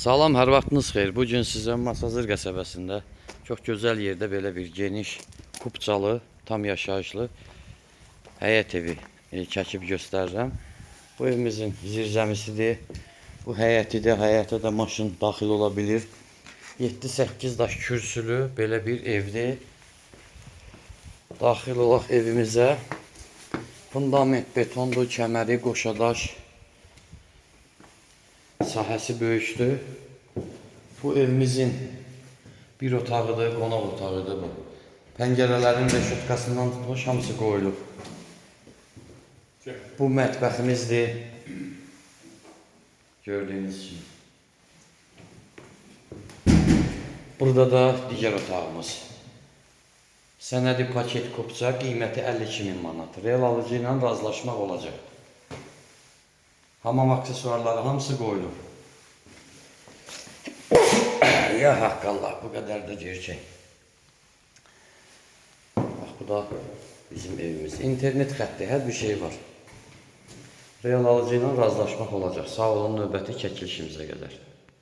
Salam, hər vaxtınız xeyir. Bugün sizə Masazır qəsəbəsində çox gözəl yerdə belə bir geniş, kubcalı, tam yaşayışlı həyət evi çəkib göstərirəm. Bu evimizin zirzəmisidir. Bu həyətidir. Həyətə də maşın daxil ola bilir. 7-8 daş kürsülü belə bir evdir. Daxil olaq evimizə. Fundament betondur, kəməri, qoşadaş. Sahəsi böyükdür. Bu evimizin bir otağıdır, qonaq otağıdır bu. Pəncərələrin reşotkasından tutmuş, hamısı qoyulub. Bu mətbəximizdir. Gördüyünüz kimi. Burada da digər otağımız. Sənədi paket kupça, qiyməti 52.000 manat. Real alıcı ilə razılaşmaq olacaq. Hamam aksesuarları hamısı qoyulur. Ya haqqallah, bu qədər də gerçək. Bax, bu da bizim evimiz. İnternet xətti, hər bir şey var. Real alıcı ilə razılaşmaq olacaq. Sağ olun, növbəti çəkilişimizə qədər.